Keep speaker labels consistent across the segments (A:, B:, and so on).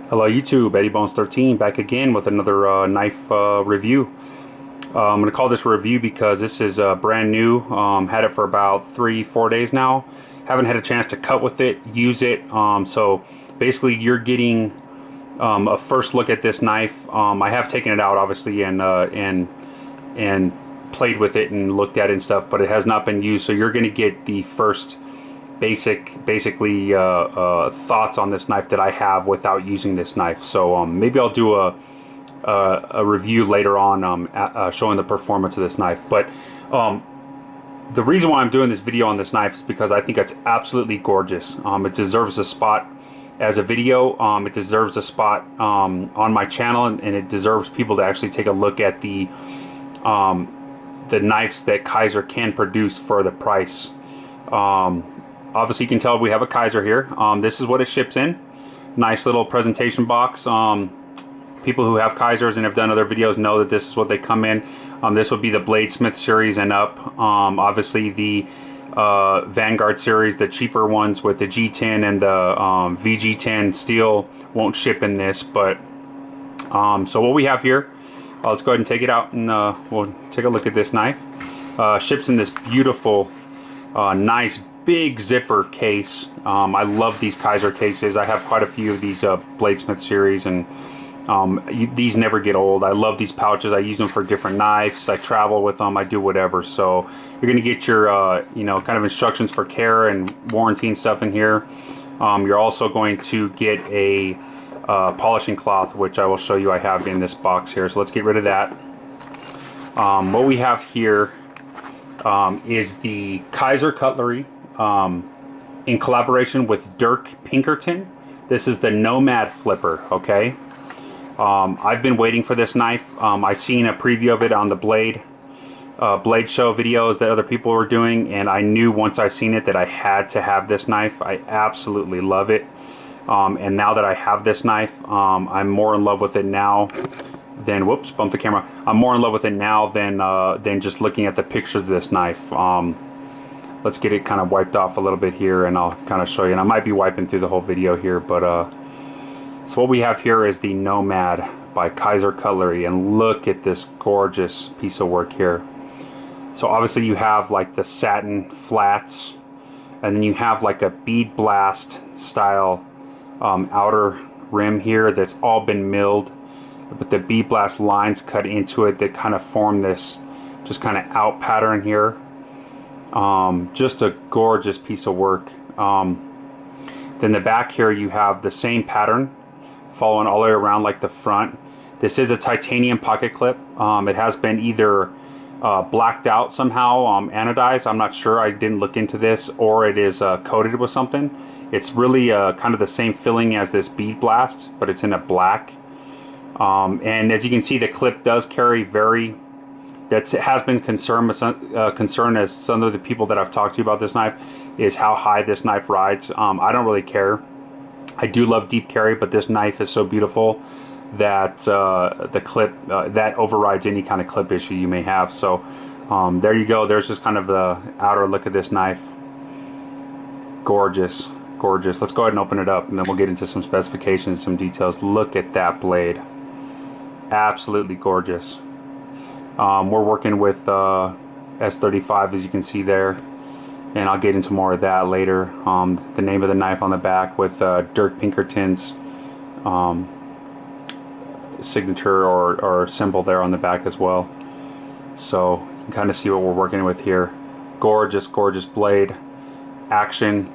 A: Hello YouTube, EddieBones13 back again with another knife review. I'm going to call this a review because this is brand new. Had it for about 3-4 days now. Haven't had a chance to cut with it, use it. So basically you're getting a first look at this knife. I have taken it out obviously and played with it and looked at it and stuff, but it has not been used. So you're going to get the first basically thoughts on this knife that I have without using this knife. So maybe I'll do a review later on showing the performance of this knife. But the reason why I'm doing this video on this knife is because I think it's absolutely gorgeous. It deserves a spot as a video. It deserves a spot on my channel, and it deserves people to actually take a look at the knives that Kizer can produce for the price. Obviously you can tell we have a Kizer here. This is what it ships in. Nice little presentation box. People who have Kizers and have done other videos know that this is what they come in. This would be the Bladesmith series and up. Obviously the Vanguard series, the cheaper ones with the G10 and the VG10 steel won't ship in this. But so what we have here, let's go ahead and take it out and we'll take a look at this knife. Ships in this beautiful, nice big zipper case. I love these Kizer cases. I have quite a few of these Bladesmith series, and these never get old. I love these pouches. I use them for different knives. I travel with them. I do whatever. So you're going to get your you know, kind of instructions for care and warranty and stuff in here. You're also going to get a polishing cloth, which I will show you I have in this box here. So let's get rid of that. What we have here is the Kizer Cutlery in collaboration with Dirk Pinkerton. This is the Nomad flipper, okay? I've been waiting for this knife. I've seen a preview of it on the Blade show videos that other people were doing, and I knew once I seen it that I had to have this knife. I absolutely love it. And now that I have this knife, I'm more in love with it now than, whoops, bumped the camera. I'm more in love with it now than just looking at the pictures of this knife. Let's get it kind of wiped off a little bit here, and I'll kind of show you. And I might be wiping through the whole video here, but so what we have here is the Nomad by Kizer Cutlery, and look at this gorgeous piece of work here. So obviously you have like the satin flats, and then you have like a bead blast style outer rim here that's all been milled, but the bead blast lines cut into it that kind of form this just kind of out pattern here. Just a gorgeous piece of work. Then the back here you have the same pattern following all the way around like the front. This is a titanium pocket clip. It has been either blacked out somehow, anodized, I'm not sure, I didn't look into this, or it is coated with something. It's really kind of the same filling as this bead blast, but it's in a black. And as you can see, the clip does carry very, that has been concern as some of the people that I've talked to about this knife, is how high this knife rides. I don't really care. I do love deep carry, but this knife is so beautiful that the clip that overrides any kind of clip issue you may have. So there you go. There's just kind of the outer look of this knife. Gorgeous, gorgeous. Let's go ahead and open it up, and then we'll get into some specifications, some details. Look at that blade. Absolutely gorgeous. We're working with S35, as you can see there, and I'll get into more of that later. The name of the knife on the back with Dirk Pinkerton's signature or symbol there on the back as well. So you can kind of see what we're working with here. Gorgeous, gorgeous blade. Action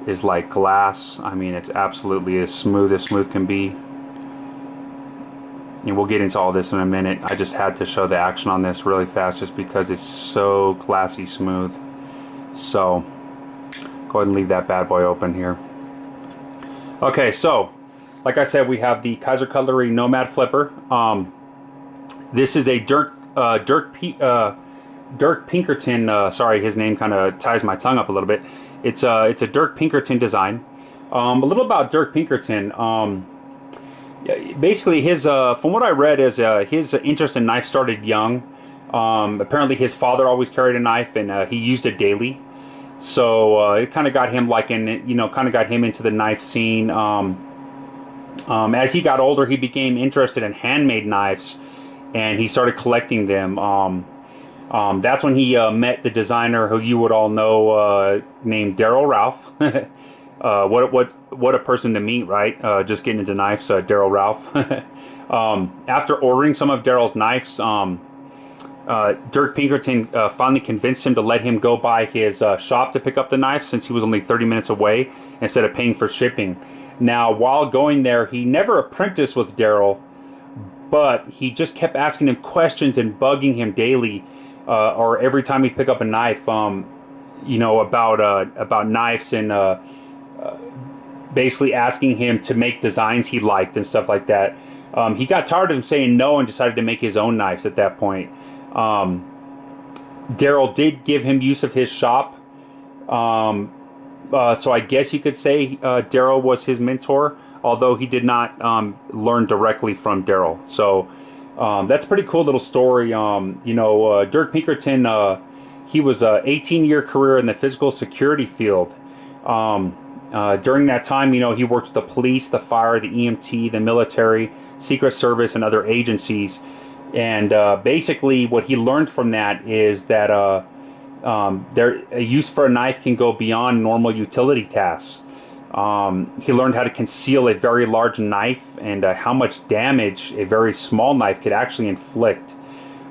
A: is like glass. I mean, it's absolutely as smooth can be. And we'll get into all this in a minute. I just had to show the action on this really fast just because it's so glassy smooth. So go ahead and leave that bad boy open here. Okay, so like I said, we have the Kizer Cutlery Nomad flipper. This is a Dirk Pinkerton. Sorry, his name kind of ties my tongue up a little bit. It's a Dirk Pinkerton design. A little about Dirk Pinkerton. Basically, his from what I read is his interest in knife started young. Apparently, his father always carried a knife, and he used it daily. So it kind of got him like kind of got him into the knife scene. As he got older, he became interested in handmade knives, and he started collecting them. That's when he met the designer who you would all know, named Daryl Ralph. What a person to meet, right? Just getting into knives, Daryl Ralph. After ordering some of Daryl's knives, Dirk Pinkerton finally convinced him to let him go by his shop to pick up the knife, since he was only 30 minutes away, instead of paying for shipping. Now, while going there, he never apprenticed with Daryl, but he just kept asking him questions and bugging him daily, or every time he picked up a knife, about knives, and basically asking him to make designs he liked and stuff like that. He got tired of him saying no and decided to make his own knives at that point. Daryl did give him use of his shop, so I guess you could say Daryl was his mentor, although he did not learn directly from Daryl. So that's a pretty cool little story. Dirk Pinkerton, he was an 18-year career in the physical security field. During that time, he worked with the police, the fire, the EMT, the military, Secret Service, and other agencies. And basically, what he learned from that is that a use for a knife can go beyond normal utility tasks. He learned how to conceal a very large knife, and how much damage a very small knife could actually inflict.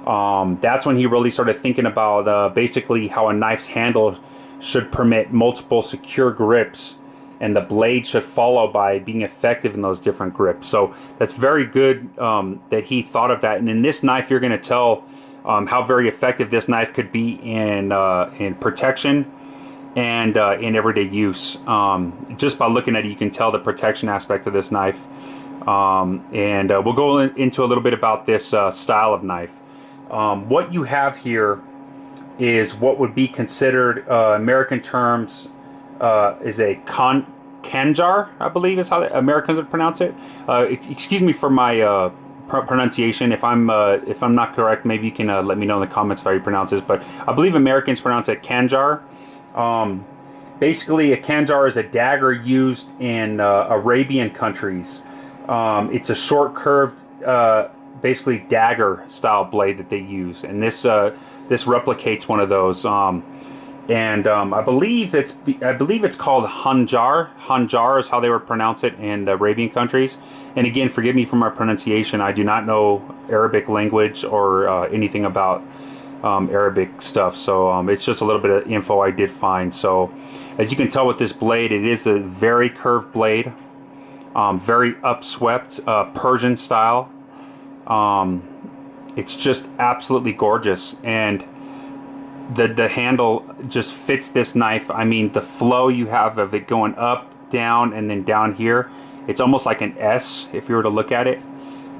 A: That's when he really started thinking about basically how a knife's handle should permit multiple secure grips, and the blade should follow by being effective in those different grips. So that's very good that he thought of that. And in this knife, you're going to tell how very effective this knife could be in protection and in everyday use. Just by looking at it, you can tell the protection aspect of this knife. We'll go into a little bit about this style of knife. What you have here is what would be considered, American terms, is a kanjar, I believe is how the Americans would pronounce it. Excuse me for my pronunciation. If I'm not correct, maybe you can let me know in the comments how you pronounce this. But I believe Americans pronounce it kanjar. Basically, a kanjar is a dagger used in Arabian countries. It's a short, curved, basically dagger style blade that they use, and this replicates one of those. I believe it's called hanjar. Hanjar is how they would pronounce it in the Arabian countries. And again, forgive me for my pronunciation. I do not know Arabic language or anything about Arabic stuff. So it's just a little bit of info I did find. So as you can tell with this blade, it is a very curved blade, very upswept, Persian style. It's just absolutely gorgeous, and the handle just fits this knife. I mean, the flow you have of it going up, down, and then down here, it's almost like an S if you were to look at it.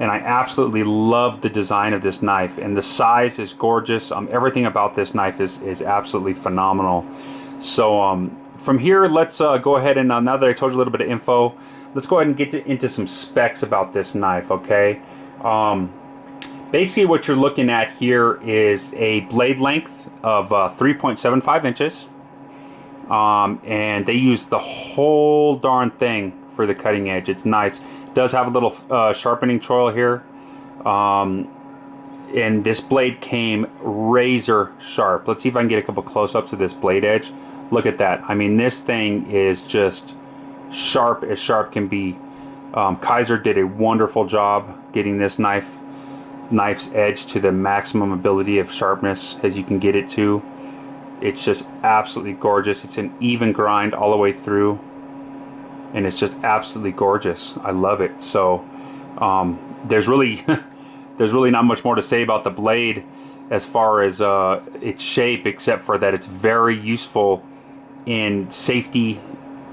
A: And I absolutely love the design of this knife, and the size is gorgeous. Everything about this knife is absolutely phenomenal. So from here, let's go ahead and now that I told you a little bit of info, let's go ahead and get into some specs about this knife, okay? Basically what you're looking at here is a blade length of 3.75 inches. And they use the whole darn thing for the cutting edge. It's nice. It does have a little sharpening choil here. And this blade came razor sharp. Let's see if I can get a couple close-ups of this blade edge. Look at that. I mean, this thing is just sharp as sharp can be. Kizer did a wonderful job getting this knife's edge to the maximum ability of sharpness as you can get it to. It's just absolutely gorgeous. It's an even grind all the way through, and it's just absolutely gorgeous. I love it. So there's really not much more to say about the blade as far as its shape, except for that it's very useful in safety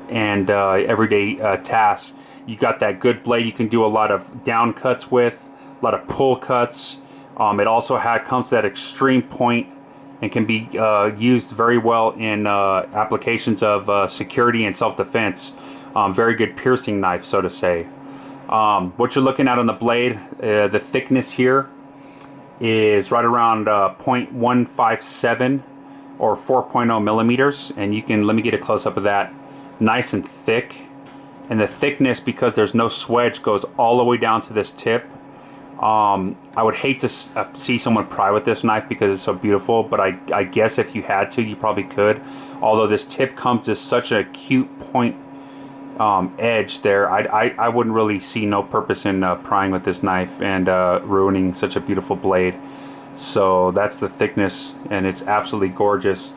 A: and everyday tasks. You got that good blade you can do a lot of down cuts with, a lot of pull cuts. It also comes to that extreme point and can be used very well in applications of security and self-defense. Very good piercing knife, so to say. What you're looking at on the blade, the thickness here is right around 0.157 or 4.0 millimeters, and you can, let me get a close-up of that. Nice and thick. and the thickness, because there's no swedge, goes all the way down to this tip. I would hate to see someone pry with this knife because it's so beautiful, but I guess if you had to, you probably could. Although this tip comes to such a cute point edge there, I wouldn't really see no purpose in prying with this knife and ruining such a beautiful blade. So that's the thickness, and it's absolutely gorgeous.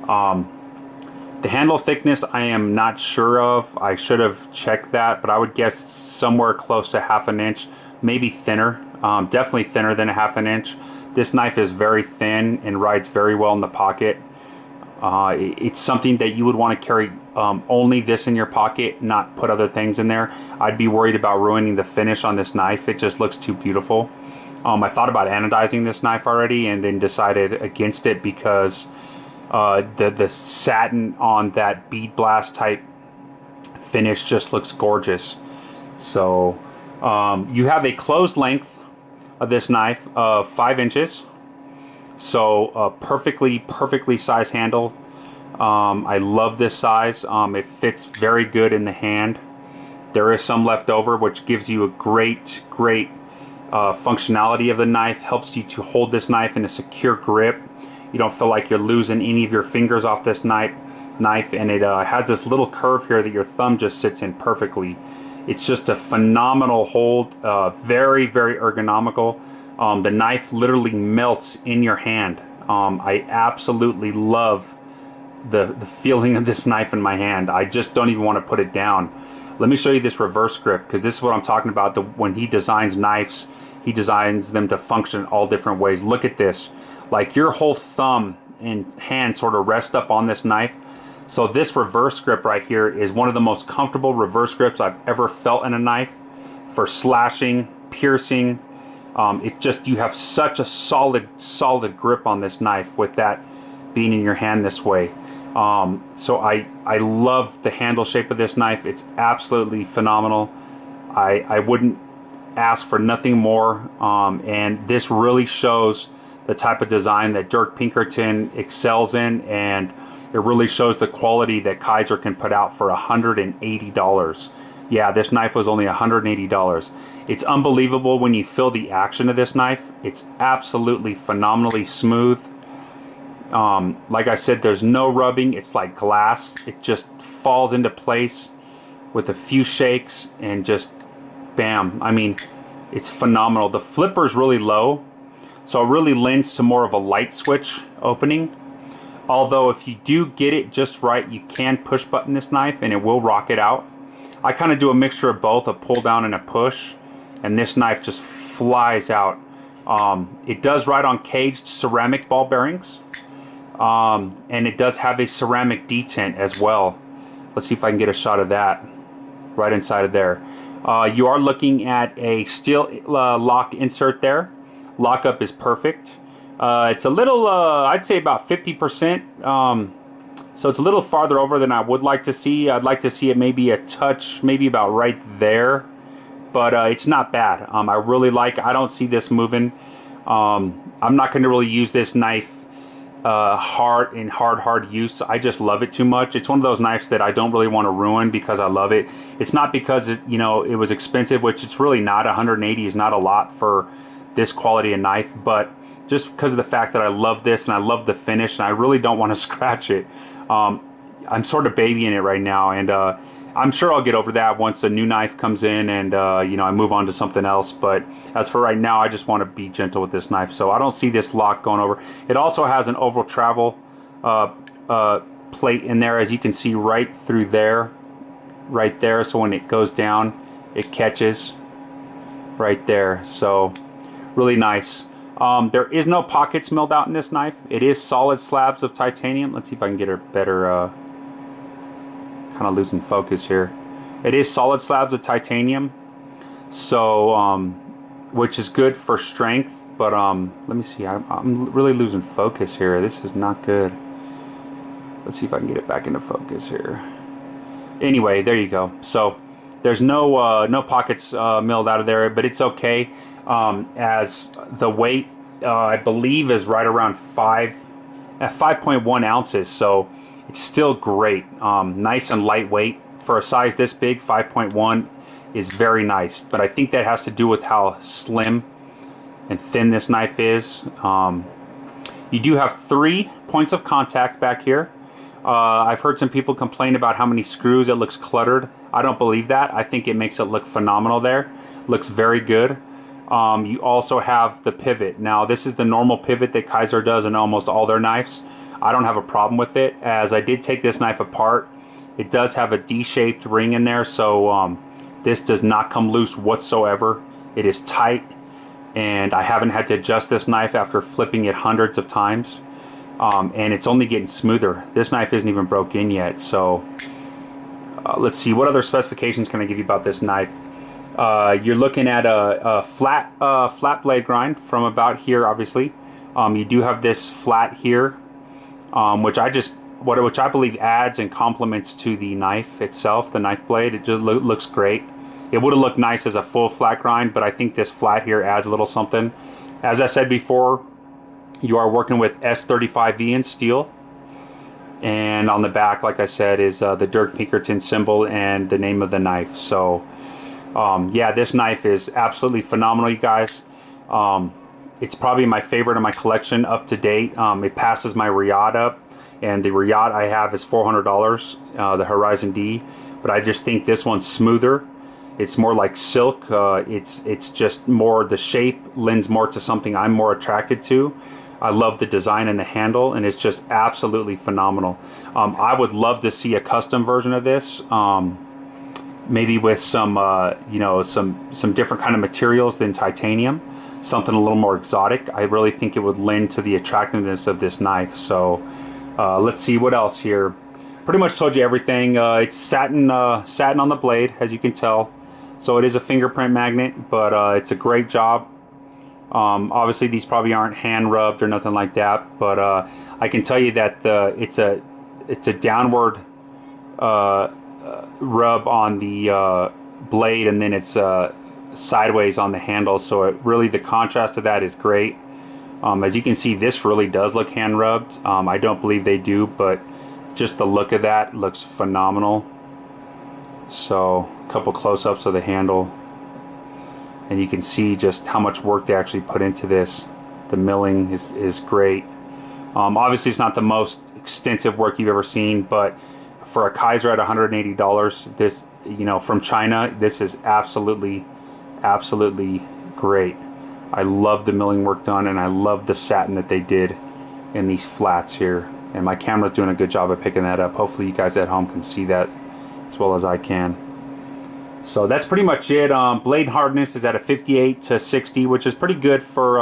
A: The handle thickness I am not sure of. I should have checked that, but I would guess somewhere close to 1/2 inch, maybe thinner. Definitely thinner than 1/2 inch. This knife is very thin and rides very well in the pocket. It's something that you would want to carry only this in your pocket, not put other things in there. I'd be worried about ruining the finish on this knife. It just looks too beautiful. I thought about anodizing this knife already and then decided against it because the satin on that bead blast type finish just looks gorgeous. So you have a closed length of this knife of 5 inches. So a perfectly sized handle. I love this size. It fits very good in the hand. There is some left over, which gives you a great functionality of the knife. Helps you to hold this knife in a secure grip. You don't feel like you're losing any of your fingers off this knife, and it has this little curve here that your thumb just sits in perfectly. It's just a phenomenal hold, very ergonomical. The knife literally melts in your hand. I absolutely love the feeling of this knife in my hand. I just don't even want to put it down. Let me show you this reverse grip, because this is what I'm talking about. When he designs knives, he designs them to function all different ways. Look at this. Like, your whole thumb and hand sort of rest up on this knife. So this reverse grip right here is one of the most comfortable reverse grips I've ever felt in a knife for slashing, piercing. You have such a solid grip on this knife with that being in your hand this way. So I love the handle shape of this knife. It's absolutely phenomenal. I wouldn't ask for nothing more. And this really shows the type of design that Dirk Pinkerton excels in, and it really shows the quality that Kizer can put out for $180. Yeah, this knife was only $180. It's unbelievable when you feel the action of this knife. It's absolutely phenomenally smooth. Like I said, there's no rubbing. It's like glass. It just falls into place with a few shakes and just bam. I mean, it's phenomenal. The flipper's really low, so it really lends to more of a light switch opening. Although if you do get it just right, you can push button this knife and it will rock it out. I kind of do a mixture of both, a pull down and a push, and this knife just flies out. It does ride on caged ceramic ball bearings, and it does have a ceramic detent as well. Let's see if I can get a shot of that right inside of there. You are looking at a steel lock insert there. Lockup is perfect. It's a little, I'd say about 50%. So it's a little farther over than I would like to see. I'd like to see it maybe a touch, maybe about right there. But it's not bad. I really like, I don't see this moving. I'm not going to really use this knife hard use. I just love it too much. It's one of those knives that I don't really want to ruin because I love it. It's not because it was expensive, which it's really not. 180 is not a lot for this quality of knife, but just because of the fact that I love this and I love the finish and I really don't want to scratch it. I'm sort of babying it right now, and I'm sure I'll get over that once a new knife comes in and I move on to something else. But as for right now, I just want to be gentle with this knife, so I don't see this lock going over. It also has an oval travel plate in there, as you can see right through there, right there. So when it goes down, it catches right there. So really nice. There is no pockets milled out in this knife. It is solid slabs of titanium. Let's see if I can get a better, kind of losing focus here. It is solid slabs of titanium, so which is good for strength. But let me see. I'm really losing focus here. This is not good. Let's see if I can get it back into focus here. Anyway, there you go. So there's no pockets milled out of there, but it's okay. As the weight I believe is right around 5.1 ounces, so it's still great. Nice and lightweight for a size this big, 5.1 is very nice. But I think that has to do with how slim and thin this knife is. You do have 3 points of contact back here. I've heard some people complain about how many screws, it looks cluttered. I don't believe that. I think it makes it look phenomenal there. Looks very good. You also have the pivot. Now this is the normal pivot that Kizer does in almost all their knives. I don't have a problem with it, as I did take this knife apart. It does have a D-shaped ring in there, so this does not come loose whatsoever. It is tight, and I haven't had to adjust this knife after flipping it hundreds of times. And it's only getting smoother. This knife isn't even broke in yet, so let's see, what other specifications can I give you about this knife? You're looking at a flat blade grind from about here, obviously. You do have this flat here, which I believe adds and complements to the knife itself, the knife blade. It just looks great. It would have looked nice as a full flat grind, but I think this flat here adds a little something. As I said before, you are working with S35V in steel. And on the back, like I said, is the Dirk Pinkerton symbol and the name of the knife. So, yeah, this knife is absolutely phenomenal, you guys. It's probably my favorite in my collection up to date. It passes my Riyadh up. And the Riyadh I have is $400, the Horizon D. But I just think this one's smoother. It's more like silk. It's just more, the shape lends more to something I'm more attracted to. I love the design and the handle, and it's just absolutely phenomenal. I would love to see a custom version of this, maybe with some, you know, some different kind of materials than titanium, something a little more exotic. I really think it would lend to the attractiveness of this knife. So let's see what else here. Pretty much told you everything. It's satin on the blade, as you can tell. So it is a fingerprint magnet, but it's a great job. Obviously these probably aren't hand rubbed or nothing like that, but I can tell you that it's a downward rub on the blade, and then it's sideways on the handle, so it really, the contrast of that is great. As you can see, this really does look hand rubbed. I don't believe they do, but just the look of that looks phenomenal. So a couple close-ups of the handle, and you can see just how much work they actually put into this. The milling is great. Obviously it's not the most extensive work you've ever seen, but for a Kizer at $180, this, you know, from China, this is absolutely great. I love the milling work done, and I love the satin that they did in these flats here. And my camera's doing a good job of picking that up. Hopefully you guys at home can see that as well as I can. So that's pretty much it. Blade hardness is at a 58 to 60, which is pretty good for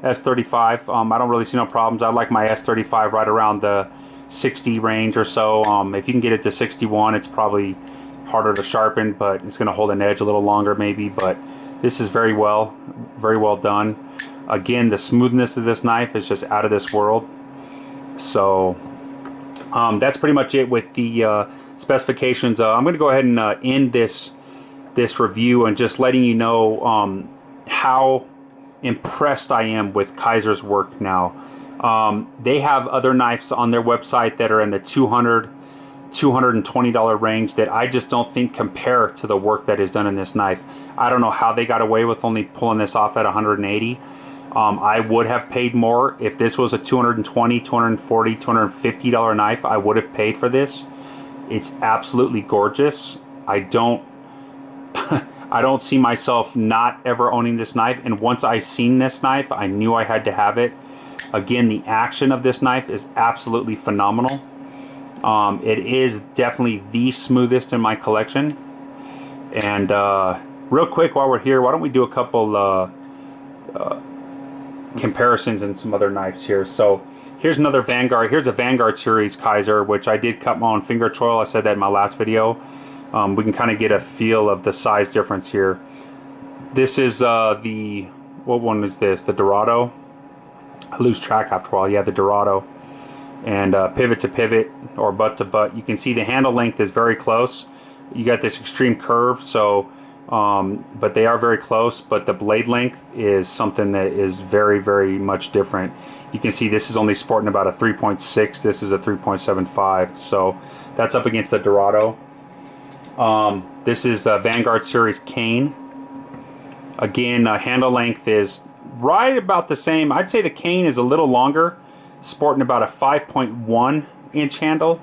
A: S35. I don't really see no problems. I like my S35 right around the 60 range or so. If you can get it to 61, it's probably harder to sharpen, but it's going to hold an edge a little longer maybe. But this is very well done. Again, the smoothness of this knife is just out of this world. So that's pretty much it with the specifications. I'm going to go ahead and end this review and just letting you know how impressed I am with Kizer's work now. They have other knives on their website that are in the $220 range that I just don't think compare to the work that is done in this knife. I don't know how they got away with only pulling this off at $180. I would have paid more if this was a $220, $240, $250 knife. I would have paid for this. It's absolutely gorgeous. I don't see myself not ever owning this knife, and once I seen this knife, I knew I had to have it. Again, the action of this knife is absolutely phenomenal. It is definitely the smoothest in my collection. And real quick, while we're here, why don't we do a couple comparisons and some other knives here. So here's another Vanguard. Here's a Vanguard series Kizer, which I did cut my own finger choil. I said that in my last video. We can kind of get a feel of the size difference here. This is the, what one is this? The Dorado. I lose track after a while. Yeah, the Dorado. And pivot to pivot or butt to butt. You can see the handle length is very close. You got this extreme curve, so but they are very close. But the blade length is something that is very much different. You can see this is only sporting about a 3.6. This is a 3.75. So that's up against the Dorado. This is a Vanguard Series cane. Again, handle length is right about the same. I'd say the cane is a little longer, sporting about a 5.1 inch handle.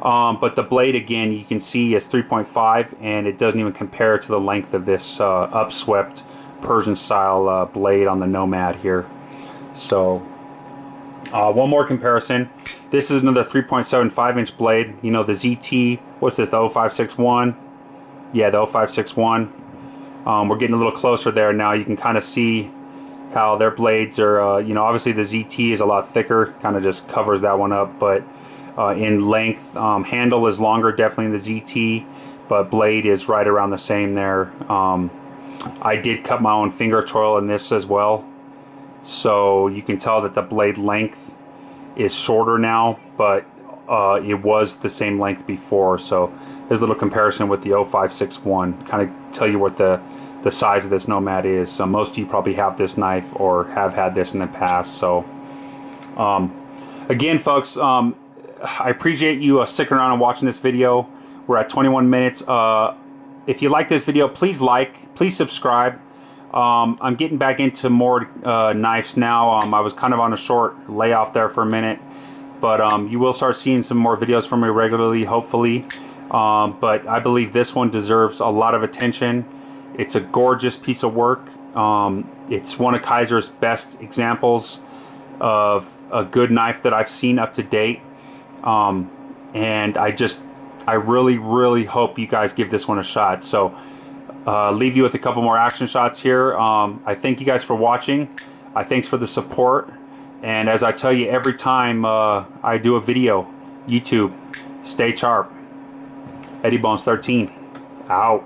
A: But the blade, again, you can see is 3.5, and it doesn't even compare to the length of this upswept Persian style blade on the Nomad here. So one more comparison. This is another 3.75 inch blade. You know, the ZT, what's this, the 0561? Yeah, the 0561. We're getting a little closer there now. You can kind of see how their blades are, you know, obviously the ZT is a lot thicker, kind of just covers that one up, but in length, handle is longer definitely in the ZT, but blade is right around the same there. I did cut my own finger choil in this as well, so you can tell that the blade length is shorter now, but it was the same length before. So there's a little comparison with the 0561, kind of tell you what the size of this Nomad is. So most of you probably have this knife or have had this in the past. So again, folks, I appreciate you sticking around and watching this video. We're at 21 minutes. If you like this video, please like, please subscribe. I'm getting back into more knives now. I was kind of on a short layoff there for a minute, but you will start seeing some more videos from me regularly, hopefully. But I believe this one deserves a lot of attention. It's a gorgeous piece of work. It's one of Kizer's best examples of a good knife that I've seen up to date. And I really hope you guys give this one a shot. So leave you with a couple more action shots here. I thank you guys for watching. Thanks for the support. And as I tell you every time I do a video, YouTube, stay sharp. Eddie Bones 13 out.